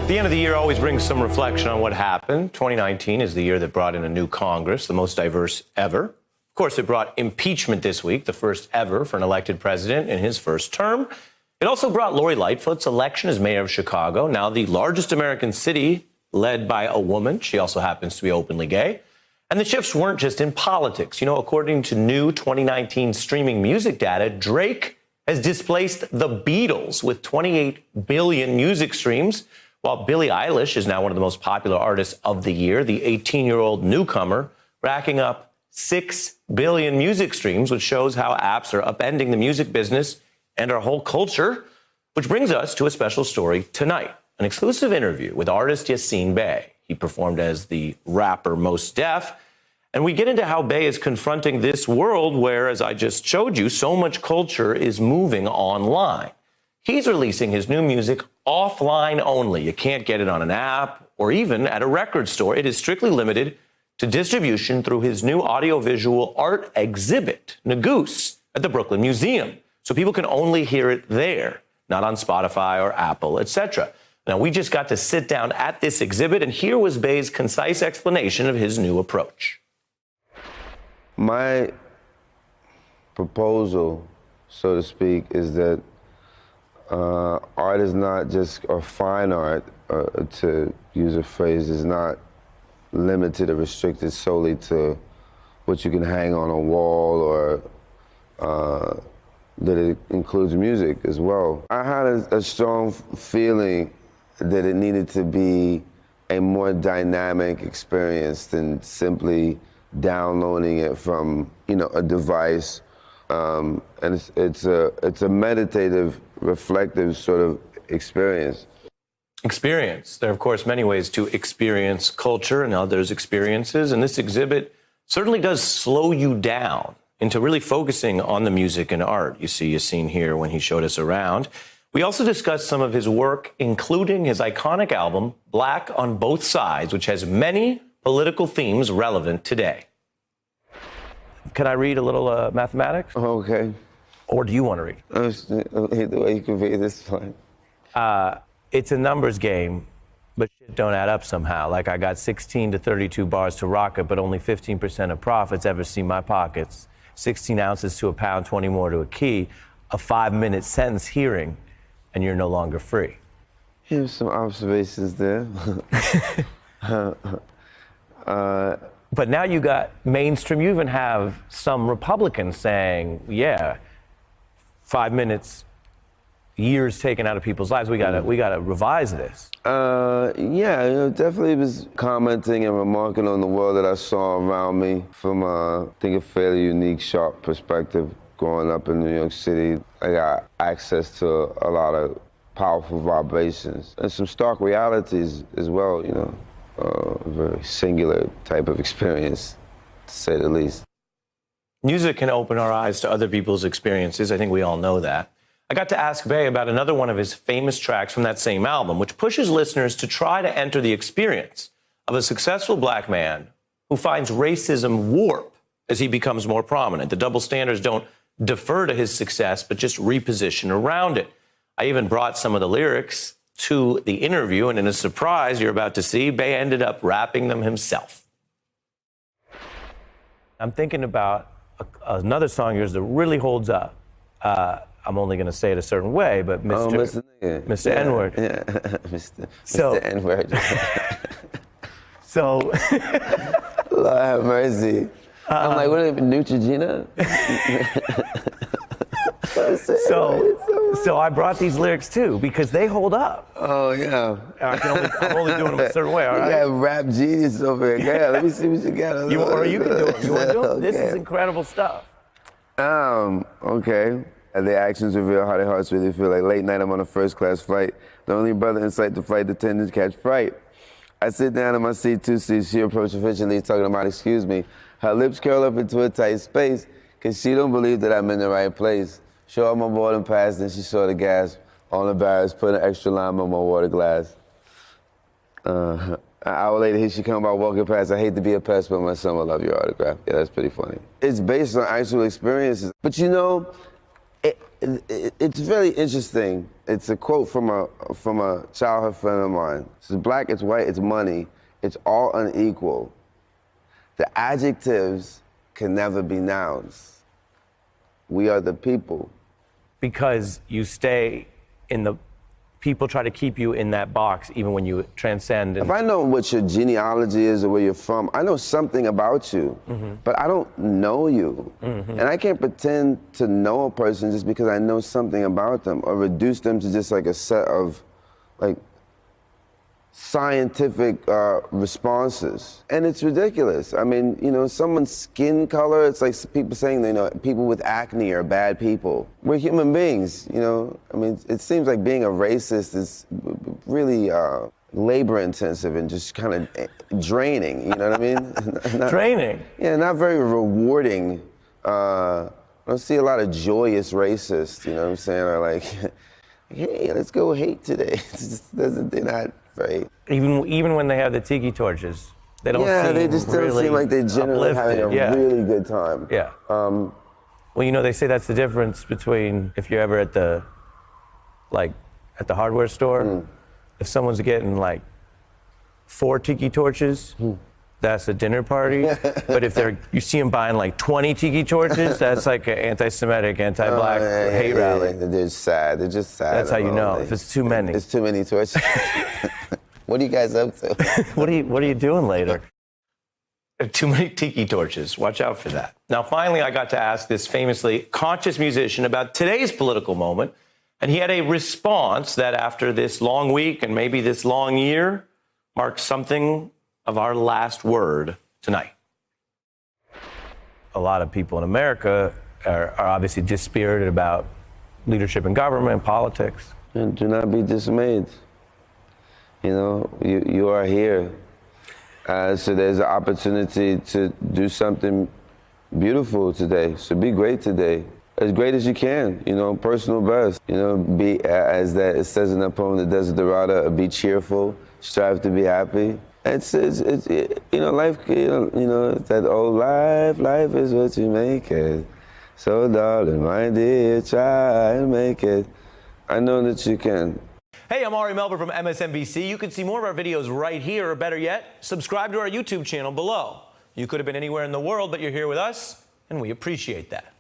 The end of the year always brings some reflection on what happened. 2019 is the year that brought in a new Congress, the most diverse ever. Of course, it brought impeachment this week, the first ever for an elected president in his first term. It also brought Lori Lightfoot's election as mayor of Chicago, now the largest American city led by a woman. She also happens to be openly gay. And the shifts weren't just in politics. You know, according to new 2019 streaming music data, Drake has displaced the Beatles with 28 billion music streams, while Billie Eilish is now one of the most popular artists of the year, the 18-year-old newcomer, racking up 6 billion music streams, which shows how apps are upending the music business and our whole culture, which brings us to a special story tonight, an exclusive interview with artist Yasiin Bey. He performed as the rapper Mos Def, and we get into how Bey is confronting this world where, as I just showed you, so much culture is moving online. He's releasing his new music offline only. You can't get it on an app or even at a record store. It is strictly limited to distribution through his new audiovisual art exhibit, Nagoose, at the Brooklyn Museum. So people can only hear it there, not on Spotify or Apple, etc. Now, we just got to sit down at this exhibit, and here was Bey's concise explanation of his new approach. My proposal, so to speak, is that art is not just, or fine art, to use a phrase, is not limited or restricted solely to what you can hang on a wall, or that it includes music as well. I had a strong feeling that it needed to be a more dynamic experience than simply downloading it from, a device. And it's a meditative, reflective sort of experience. Experience. There are, of course, many ways to experience culture and others' experiences, and this exhibit certainly does slow you down into really focusing on the music and art. You see Yasiin here when he showed us around. We also discussed some of his work, including his iconic album, Black on Both Sides, which has many political themes relevant today. Can I read a little mathematics? Okay. Or do you want to read? The way you can read this fine. It's a numbers game, but shit don't add up somehow. Like, I got 16 to 32 bars to rock it, but only 15% of profits ever see my pockets. 16 ounces to a pound, 20 more to a key. A 5-minute sentence hearing, and you're no longer free. Here's some observations there. But now you got mainstream. You even have some Republicans saying, yeah, 5 minutes, years taken out of people's lives. We gotta revise this. Yeah, definitely was commenting and remarking on the world that I saw around me from, I think, a fairly unique, sharp perspective. Growing up in New York City, I got access to a lot of powerful vibrations and some stark realities as well, a very singular type of experience, to say the least. Music can open our eyes to other people's experiences. I think we all know that. I got to ask Bey about another one of his famous tracks from that same album, which pushes listeners to try to enter the experience of a successful black man who finds racism warp as he becomes more prominent. The double standards don't defer to his success, but just reposition around it. I even brought some of the lyrics to the interview, and in a surprise you're about to see, Bey ended up rapping them himself. I'm thinking about another song of yours that really holds up. I'm only going to say it a certain way, but Mr. N-word. Yeah. Mr. N-word. So, Lord have mercy. I'm like, what is it, Neutrogena? So I brought these lyrics too because they hold up. Oh yeah. I'm only doing them a certain way. All right. You got rap genius over here. Yeah, let me see what you got. You can do it. You want to do it? Okay. This is incredible stuff. Okay. Their actions reveal how their hearts really feel. Like late night, I'm on a first-class flight. The only brother in sight to fight the tendons catch fright. I sit down in my seat, 2 seats. She approached efficiently, talking about, excuse me. Her lips curl up into a tight space, cause she don't believe that I'm in the right place. Show her my boarding pass, then she saw the gas. On the barrels, put an extra lime on my water glass. An hour later, here she come by walking past. I hate to be a pest, but my son will love your autograph. Yeah, that's pretty funny. It's based on actual experiences. But It's very interesting. It's a quote from a childhood friend of mine. It says, "Black, it's white, it's money. It's all unequal. The adjectives can never be nouns. We are the people." Because you stay in the, people try to keep you in that box even when you transcend. If I know what your genealogy is or where you're from, I know something about you, but I don't know you. And I can't pretend to know a person just because I know something about them or reduce them to just like a set of like scientific responses. And it's ridiculous. I mean, you know, someone's skin color, it's like people saying, you know, people with acne are bad people. We're human beings, you know. I mean, it seems like being a racist is really labor intensive and just kind of draining, you know what I mean? Draining? Yeah, not very rewarding. I don't see a lot of joyous racists, you know what I'm saying? Or like, hey, let's go hate today. It's just, they're not right. Even when they have the tiki torches, they don't Yeah, seem they just don't really seem like they're generally having a uplifted. really good time. Yeah. Well, you know, they say that's the difference between if you're ever at the hardware store, if someone's getting like 4 tiki torches, that's a dinner party. But if you see them buying like 20 tiki torches, that's like an anti-Semitic, anti-black hate rally. They're just sad. They're just sad. That's how you know if it's too many. It's too many torches. What are you guys up to? What are you doing later? Too many tiki torches. Watch out for that. Now, finally, I got to ask this famously conscious musician about today's political moment, and he had a response that after this long week and maybe this long year marks something of our last word tonight. A lot of people in America are obviously dispirited about leadership in government, politics. And do not be dismayed. You know, you are here. So there's an opportunity to do something beautiful today. So be great today. As great as you can, you know, personal best. You know, be, as that it says in that poem, The Desiderata, be cheerful, strive to be happy. It's you know, life, you know, it's that old life is what you make it. So darling, my dear, try and make it. I know that you can. Hey, I'm Ari Melber from MSNBC. You can see more of our videos right here, or better yet, subscribe to our YouTube channel below. You could have been anywhere in the world, but you're here with us, and we appreciate that.